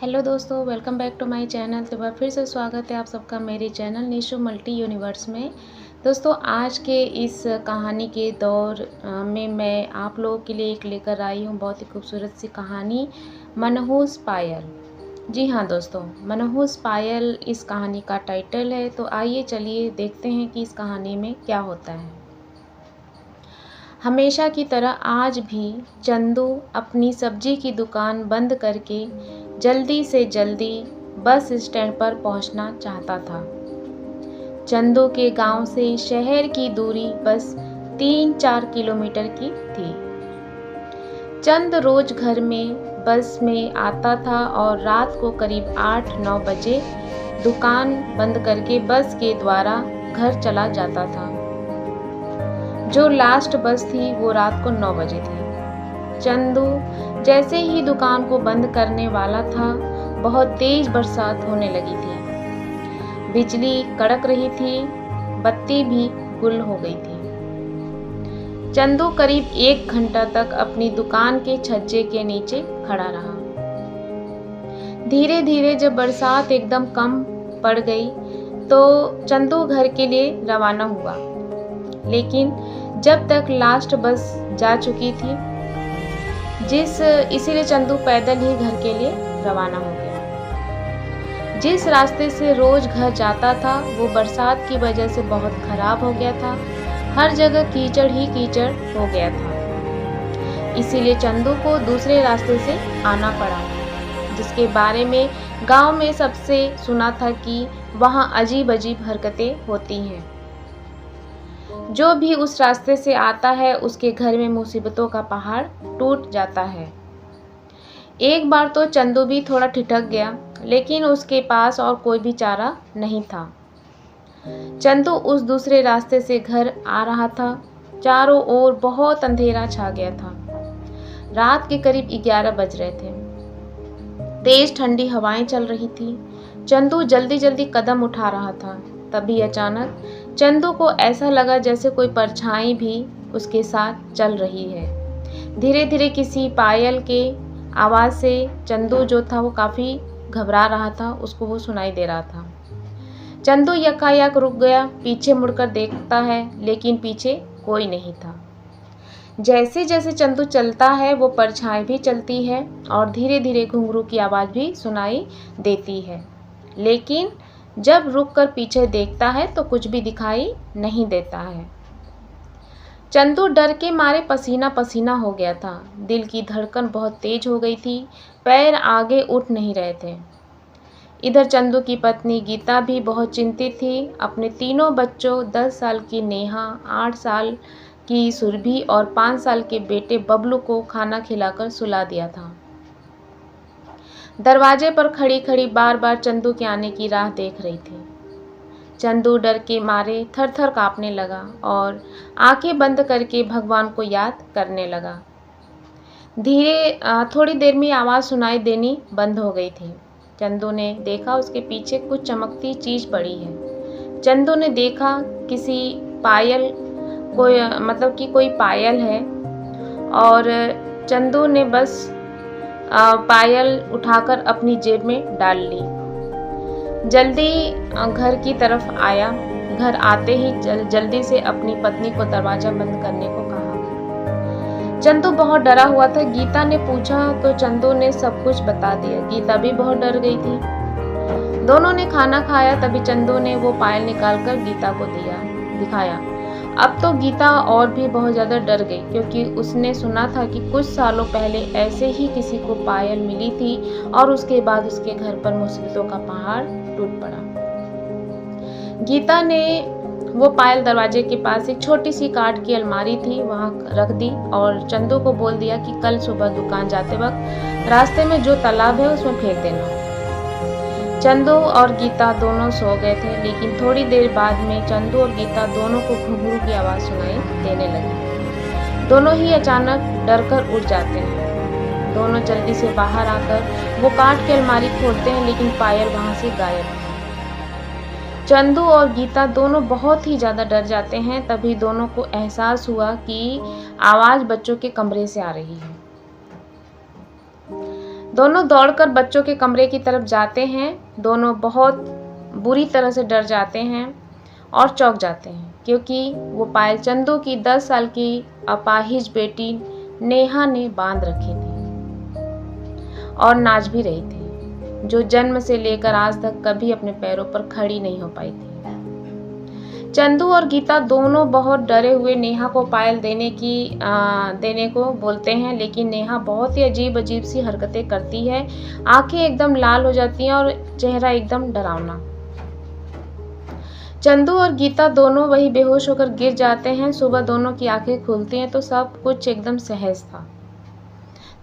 Hello दोस्तों, welcome back to my channel. तो फिर से स्वागत है आप सबका मेरे चैनल निशु मल्टी यूनिवर्स में। दोस्तों, आज के इस कहानी के दौर में मैं आप लोगों के लिए एक लेकर आई हूँ बहुत ही खूबसूरत सी कहानी, मनहूस पायल। जी हाँ दोस्तों, मनहूस पायल इस कहानी का टाइटल है। तो आइए चलिए देखते हैं कि इस कहानी में क्या होता है। हमेशा की तरह आज भी चंदू अपनी सब्जी की दुकान बंद करके जल्दी से जल्दी बस स्टैंड पर पहुंचना चाहता था। चंदू के गांव से शहर की दूरी बस 3-4 किलोमीटर की थी। चंद रोज घर में बस में आता था और रात को करीब 8-9 बजे दुकान बंद करके बस के द्वारा घर चला जाता था। जो लास्ट बस थी वो रात को 9 बजे थी। चंदू जैसे ही दुकान को बंद करने वाला था, बहुत तेज बरसात होने लगी थी। बिजली कड़क रही थी, बत्ती भी गुल हो गई थी। चंदू करीब 1 घंटा तक अपनी दुकान के छज्जे के नीचे खड़ा रहा। धीरे धीरे जब बरसात एकदम कम पड़ गई तो चंदू घर के लिए रवाना हुआ, लेकिन जब तक लास्ट बस जा चुकी थी, इसीलिए चंदू पैदल ही घर के लिए रवाना हो गया। जिस रास्ते से रोज घर जाता था वो बरसात की वजह से बहुत खराब हो गया था। हर जगह कीचड़ ही कीचड़ हो गया था। इसीलिए चंदू को दूसरे रास्ते से आना पड़ा, जिसके बारे में गांव में सबसे सुना था कि वहां अजीब अजीब हरकतें होती हैं। जो भी उस रास्ते से आता है उसके घर में मुसीबतों का पहाड़ टूट जाता है। एक बार तो चंदू भी थोड़ा ठिठक गया, लेकिन उसके पास और कोई भी चारा नहीं था। चंदू उस दूसरे रास्ते से घर आ रहा था। चारों ओर बहुत अंधेरा छा गया था। रात के करीब 11 बज रहे थे। तेज ठंडी हवाएं चल रही थी। चंदू जल्दी जल्दी कदम उठा रहा था। तभी अचानक चंदू को ऐसा लगा जैसे कोई परछाई भी उसके साथ चल रही है। धीरे धीरे किसी पायल के आवाज़ से चंदू जो था वो काफ़ी घबरा रहा था, उसको वो सुनाई दे रहा था। चंदू यकायक रुक गया, पीछे मुड़कर देखता है, लेकिन पीछे कोई नहीं था। जैसे जैसे चंदू चलता है वो परछाई भी चलती है और धीरे धीरे घुंघरू की आवाज़ भी सुनाई देती है, लेकिन जब रुककर पीछे देखता है तो कुछ भी दिखाई नहीं देता है। चंदू डर के मारे पसीना पसीना हो गया था। दिल की धड़कन बहुत तेज हो गई थी। पैर आगे उठ नहीं रहे थे। इधर चंदू की पत्नी गीता भी बहुत चिंतित थी। अपने तीनों बच्चों 10 साल की नेहा, 8 साल की सुरभि और 5 साल के बेटे बबलू को खाना खिलाकर सुला दिया था। दरवाजे पर खड़ी खड़ी बार बार चंदू के आने की राह देख रही थी। चंदू डर के मारे थर थर कांपने लगा और आंखें बंद करके भगवान को याद करने लगा। थोड़ी देर में आवाज़ सुनाई देनी बंद हो गई थी। चंदू ने देखा उसके पीछे कुछ चमकती चीज़ पड़ी है। चंदू ने देखा किसी पायल कोई पायल है और चंदू ने बस पायल उठाकर अपनी जेब में डाल ली। जल्दी घर की तरफ आया। घर आते ही जल्दी से अपनी पत्नी को दरवाज़ा बंद करने को कहा। चंदू बहुत डरा हुआ था। गीता ने पूछा तो चंदू ने सब कुछ बता दिया। गीता भी बहुत डर गई थी। दोनों ने खाना खाया, तभी चंदू ने वो पायल निकालकर गीता को दिखाया। अब तो गीता और भी बहुत ज़्यादा डर गई, क्योंकि उसने सुना था कि कुछ सालों पहले ऐसे ही किसी को पायल मिली थी और उसके बाद उसके घर पर मुसीबतों का पहाड़ टूट पड़ा। गीता ने वो पायल दरवाजे के पास एक छोटी सी काठ की अलमारी थी, वहाँ रख दी और चंदू को बोल दिया कि कल सुबह दुकान जाते वक्त रास्ते में जो तालाब है उसमें फेंक देना। चंदू और गीता दोनों सो गए थे, लेकिन थोड़ी देर बाद में चंदू और गीता दोनों को घुंघरू की आवाज़ सुनाई देने लगी। दोनों ही अचानक डरकर उठ जाते हैं। दोनों जल्दी से बाहर आकर वो काठ की अलमारी खोलते हैं, लेकिन पायल वहाँ से गायब है। चंदू और गीता दोनों बहुत ही ज़्यादा डर जाते हैं। तभी दोनों को एहसास हुआ कि आवाज़ बच्चों के कमरे से आ रही है। दोनों दौड़कर बच्चों के कमरे की तरफ जाते हैं। दोनों बहुत बुरी तरह से डर जाते हैं और चौंक जाते हैं, क्योंकि वो पायल चंदू की 10 साल की अपाहिज बेटी नेहा ने बांध रखी थी और नाच भी रही थी, जो जन्म से लेकर आज तक कभी अपने पैरों पर खड़ी नहीं हो पाई थी। चंदू और गीता दोनों बहुत डरे हुए नेहा को पायल देने को बोलते हैं, लेकिन नेहा बहुत ही अजीब सी हरकतें करती है। आंखें एकदम लाल हो जाती हैं और चेहरा एकदम डरावना। चंदू और गीता दोनों वही बेहोश होकर गिर जाते हैं। सुबह दोनों की आंखें खुलती हैं तो सब कुछ एकदम सहज था।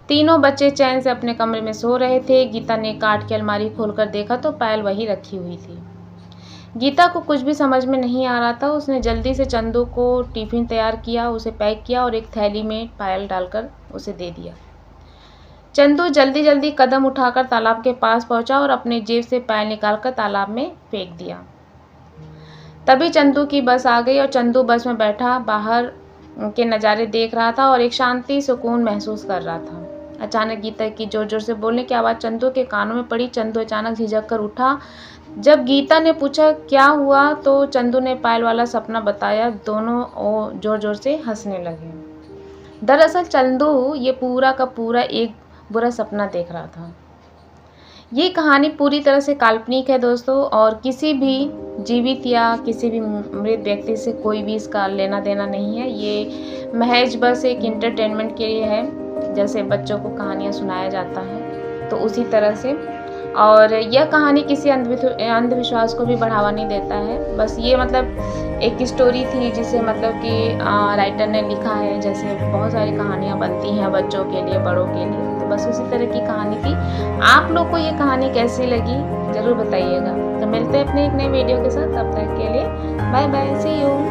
तीनों बच्चे चैन से अपने कमरे में सो रहे थे। गीता ने काट की अलमारी खोलकर देखा तो पायल वही रखी हुई थी। गीता को कुछ भी समझ में नहीं आ रहा था। उसने जल्दी से चंदू को टिफिन तैयार किया, उसे पैक किया और एक थैली में पायल डालकर उसे दे दिया। चंदू जल्दी जल्दी कदम उठाकर तालाब के पास पहुंचा और अपने जेब से पायल निकालकर तालाब में फेंक दिया। तभी चंदू की बस आ गई और चंदू बस में बैठा बाहर के नज़ारे देख रहा था और एक शांति सुकून महसूस कर रहा था। अचानक गीता की जोर जोर से बोलने की आवाज़ चंदू के कानों में पड़ी। चंदू अचानक झिझक कर उठा। जब गीता ने पूछा क्या हुआ तो चंदू ने पायल वाला सपना बताया। दोनों जोर जोर से हंसने लगे। दरअसल चंदू ये पूरा का पूरा एक बुरा सपना देख रहा था। ये कहानी पूरी तरह से काल्पनिक है दोस्तों, और किसी भी जीवित या किसी भी मृत व्यक्ति से कोई भी इसका लेना देना नहीं है। ये महज बस एक एंटरटेनमेंट के लिए है, जैसे बच्चों को कहानियाँ सुनाया जाता है तो उसी तरह से। और यह कहानी किसी अंधविश्वास को भी बढ़ावा नहीं देता है। बस ये मतलब एक स्टोरी थी जिसे मतलब कि राइटर ने लिखा है। जैसे बहुत सारी कहानियाँ बनती हैं बच्चों के लिए, बड़ों के लिए, तो बस उसी तरह की कहानी थी। आप लोग को ये कहानी कैसी लगी ज़रूर बताइएगा। तो मिलते हैं अपने एक नए वीडियो के साथ, तब तक के लिए बाय बाय, सी यू।